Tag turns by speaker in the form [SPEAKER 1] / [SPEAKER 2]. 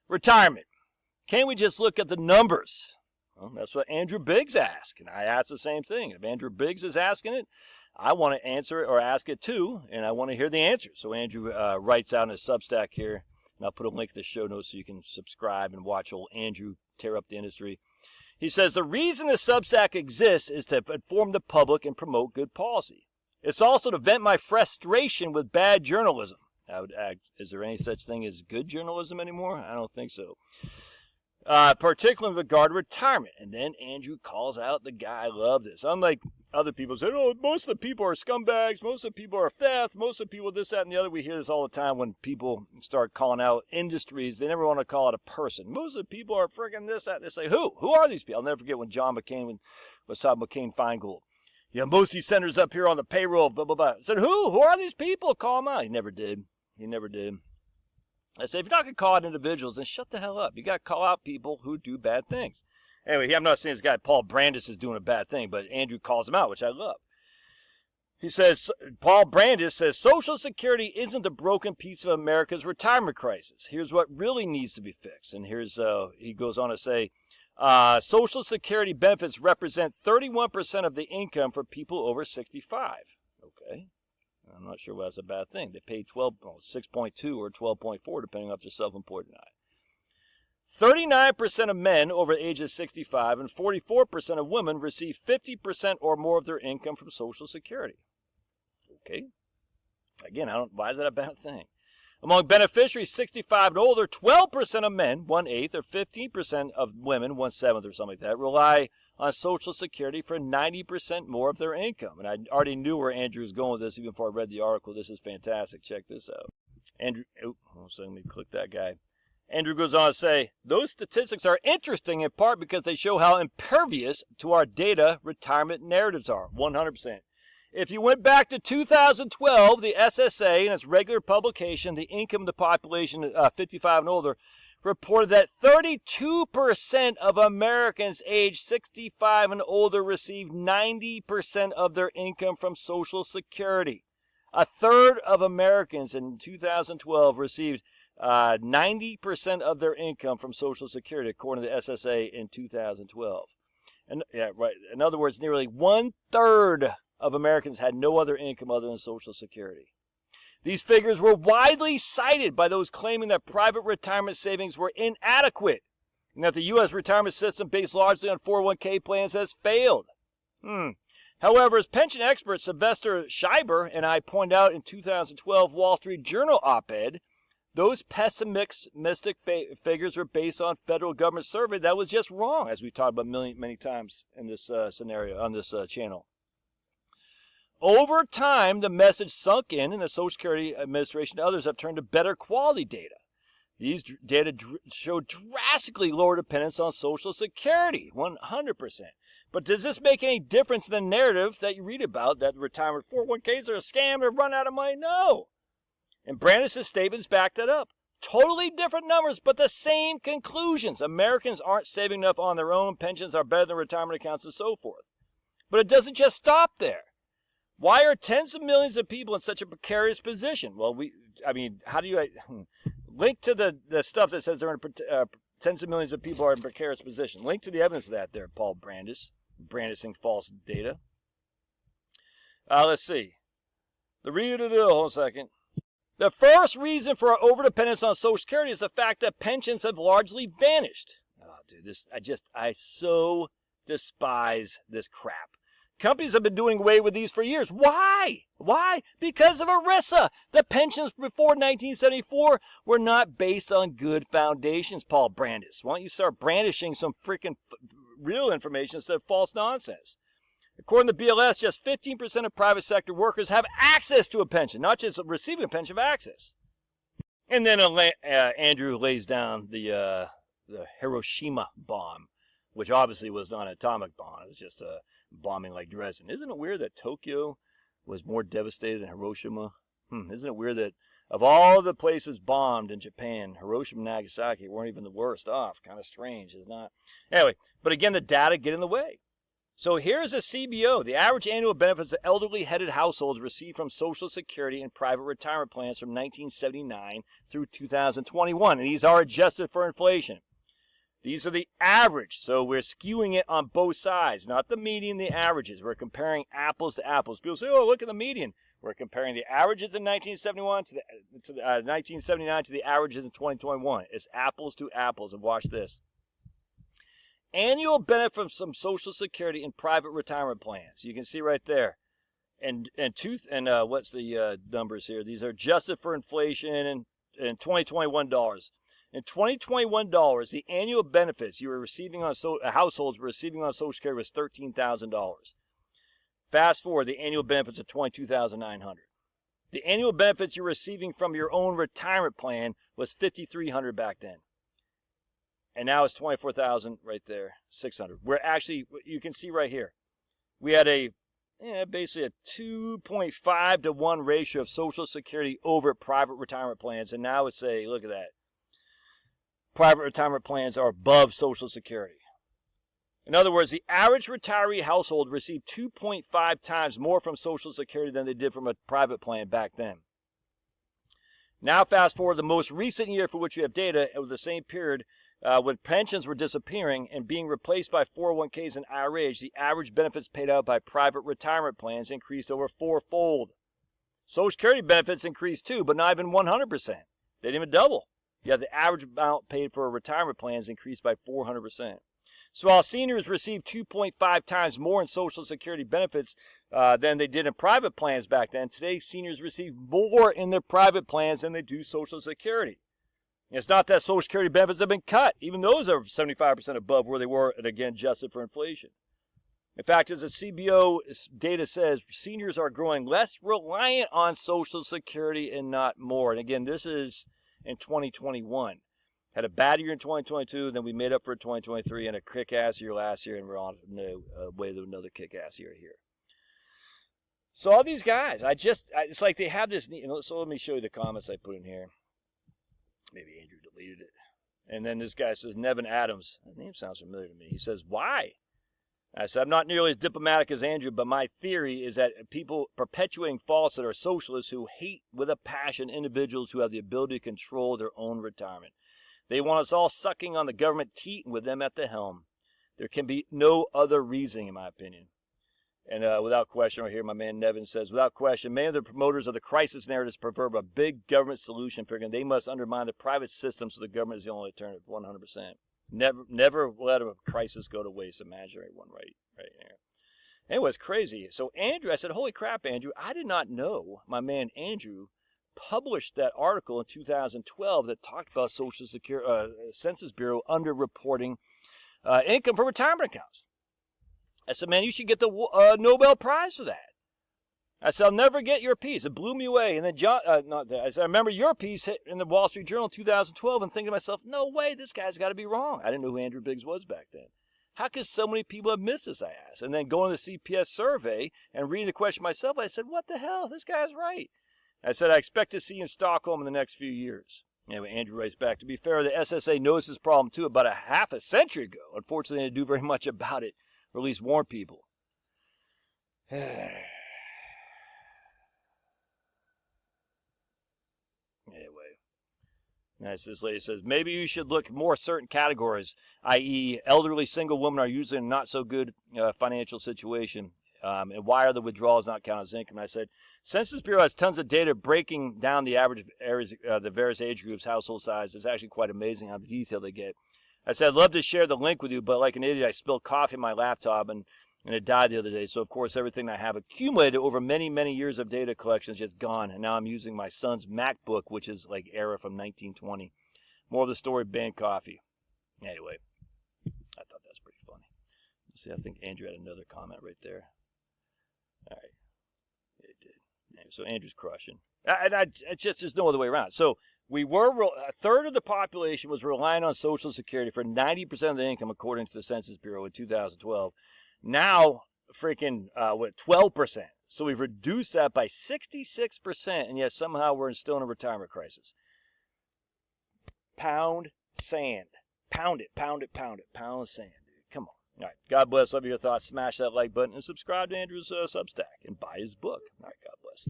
[SPEAKER 1] Retirement. Can't we just look at the numbers? Well, that's what Andrew Biggs asked, and I asked the same thing. If Andrew Biggs is asking it, I want to answer it or ask it too, and I want to hear the answer. So Andrew writes out in his Substack here, and I'll put a link to the show notes so you can subscribe and watch old Andrew tear up the industry. He says, the reason the Substack exists is to inform the public and promote good policy. It's also to vent my frustration with bad journalism. Is there any such thing as good journalism anymore? I don't think so. Particularly with regard to retirement. And then Andrew calls out the guy. I love this. Unlike other people say, oh, most of the people are scumbags, most of the people are theft, most of the people this, that, and the other. We hear this all the time when people start calling out industries. They never want to call it a person. Most of the people are friggin' this, that. They say, who? Who are these people? I'll never forget when John McCain was talking McCain-Feingold. Yeah, most of these senators up here on the payroll, blah, blah, blah. I said, who? Who are these people? Call them out. He never did. I say, if you're not going to call out individuals, then shut the hell up. You got to call out people who do bad things. Anyway, I'm not saying this guy Paul Brandis is doing a bad thing, but Andrew calls him out, which I love. He says, Paul Brandis says, Social Security isn't the broken piece of America's retirement crisis. Here's what really needs to be fixed. And here's, he goes on to say, Social Security benefits represent 31% of the income for people over 65. Okay. I'm not sure why that's a bad thing. They pay 6.2 or 12.4, depending on if they're self-employed or not. 39% of men over the age of 65 and 44% of women receive 50% or more of their income from Social Security. Okay. Again, why is that a bad thing? Among beneficiaries 65 and older, 12% of men, 1/8, or 15% of women, 1/7 or something like that, rely on Social Security for 90% more of their income. And I already knew where Andrew was going with this even before I read the article. This is fantastic. Check this out. Andrew, let me click that guy. Andrew goes on to say, those statistics are interesting in part because they show how impervious to our data retirement narratives are, 100%. If you went back to 2012, the SSA, in its regular publication, the income of the population 55 and older, reported that 32% of Americans aged 65 and older received 90% of their income from Social Security. A third of Americans in 2012 received 90% of their income from Social Security, according to the SSA in 2012. And yeah, right. In other words, nearly 1/3 of Americans had no other income other than Social Security. These figures were widely cited by those claiming that private retirement savings were inadequate and that the U.S. retirement system, based largely on 401k plans, has failed. However, as pension expert Sylvester Schreiber and I pointed out in 2012 Wall Street Journal op-ed, those pessimistic figures were based on federal government survey that was just wrong, as we've talked about many times in this scenario on this channel. Over time, the message sunk in, and the Social Security Administration and others have turned to better quality data. These data show drastically lower dependence on Social Security, 100%. But does this make any difference in the narrative that you read about, that retirement 401ks are a scam, they're run out of money? No. And Brandis' statements back that up. Totally different numbers, but the same conclusions. Americans aren't saving enough on their own, pensions are better than retirement accounts, and so forth. But it doesn't just stop there. Why are tens of millions of people in such a precarious position? Well, how do you link to the stuff that says they're in tens of millions of people are in precarious position? Link to the evidence of that there, Paul brandishing false data. Let's see. Hold on a second. The first reason for our overdependence on Social Security is the fact that pensions have largely vanished. Oh, dude, I so despise this crap. Companies have been doing away with these for years. Why? Because of ERISA. The pensions before 1974 were not based on good foundations, Paul Brandis. Why don't you start brandishing some freaking real information instead of false nonsense? According to BLS, just 15% of private sector workers have access to a pension, not just receiving a pension, but access. And then Andrew lays down the Hiroshima bomb, which obviously was not an atomic bomb. It was just a bombing like Dresden. Isn't it weird that Tokyo was more devastated than Hiroshima? Isn't it weird that of all the places bombed in Japan, Hiroshima and Nagasaki weren't even the worst off? Kind of strange, isn't it? Anyway, but again, the data get in the way. So here's a CBO, the average annual benefits that elderly headed households receive from Social Security and private retirement plans from 1979 through 2021. And these are adjusted for inflation. These are the average, so we're skewing it on both sides, not the median, the averages. We're comparing apples to apples. People say, oh, look at the median. We're comparing the averages in 1971 to 1979 to the averages in 2021. It's apples to apples, and watch this. Annual benefit from Social Security and private retirement plans. You can see right there. And what's the numbers here? These are adjusted for inflation and 2021 dollars. In 2021 dollars, the annual benefits you were receiving on households were receiving on Social Security was $13,000. Fast forward, the annual benefits are $22,900. The annual benefits you're receiving from your own retirement plan was $5,300 back then. And now it's $24,000 right there, $600. We're actually, you can see right here, we had basically a 2.5 to 1 ratio of Social Security over private retirement plans. And now it's look at that. Private retirement plans are above Social Security. In other words, the average retiree household received 2.5 times more from Social Security than they did from a private plan back then. Now fast forward the most recent year for which we have data, over the same period, when pensions were disappearing and being replaced by 401ks and IRAs, the average benefits paid out by private retirement plans increased over fourfold. Social Security benefits increased too, but not even 100%. They didn't even double. Yeah, the average amount paid for retirement plans increased by 400%. So while seniors received 2.5 times more in Social Security benefits than they did in private plans back then, today seniors receive more in their private plans than they do Social Security. It's not that Social Security benefits have been cut. Even those are 75% above where they were, and again, adjusted for inflation. In fact, as the CBO data says, seniors are growing less reliant on Social Security and not more. And again, this is in 2021. Had a bad year in 2022, then we made up for 2023 and a kick-ass year last year, and we're on the way to another kick-ass year here. So all these guys, it's like they have this, so let me show you the comments I put in here. Maybe Andrew deleted it. And then this guy says, Nevin Adams. That name sounds familiar to me. He says, why? I said, I'm not nearly as diplomatic as Andrew, but my theory is that people perpetuating falsehood are socialists who hate with a passion individuals who have the ability to control their own retirement. They want us all sucking on the government teat with them at the helm. There can be no other reasoning, in my opinion. And without question, right here, my man Nevin says, without question, many of the promoters of the crisis narratives prefer a big government solution, figuring they must undermine the private system so the government is the only alternative, 100%. Never let a crisis go to waste. Imaginary one right here. Anyway, it's crazy. So Andrew, I said, holy crap, Andrew, I did not know my man Andrew published that article in 2012 that talked about Social Security, Census Bureau underreporting income for retirement accounts. I said, man, you should get the Nobel Prize for that. I said, I'll never get your piece. It blew me away. And then I said, I remember your piece hit in the Wall Street Journal in 2012 and thinking to myself, no way, this guy's got to be wrong. I didn't know who Andrew Biggs was back then. How could so many people have missed this, I asked. And then going to the CPS survey and reading the question myself, I said, what the hell? This guy's right. I said, I expect to see you in Stockholm in the next few years. Anyway, Andrew writes back, to be fair, the SSA noticed this problem too about a half a century ago. Unfortunately, they didn't do very much about it, or at least warn people. Anyway, as this lady says, maybe you should look more certain categories, i.e. elderly single women are usually in not so good financial situation. And why are the withdrawals not counted as income? And I said, Census Bureau has tons of data breaking down the average areas, the various age groups, household size. It's actually quite amazing how detailed they get. I said, I'd love to share the link with you, but like an idiot, I spilled coffee in my laptop and it died the other day. So, of course, everything I have accumulated over many, many years of data collection is just gone. And now I'm using my son's MacBook, which is like era from 1920. More of the story, banned coffee. Anyway, I thought that was pretty funny. Let's see, I think Andrew had another comment right there. All right. Yeah, he did. Anyway, so Andrew's crushing. There's no other way around. So a third of the population was relying on Social Security for 90% of the income, according to the Census Bureau in 2012. Now, 12%. So we've reduced that by 66%, and yet somehow we're still in a retirement crisis. Pound sand. Pound it, pound it, pound it. Pound sand, dude. Come on. All right. God bless. Love your thoughts. Smash that like button and subscribe to Andrew's Substack and buy his book. All right. God bless.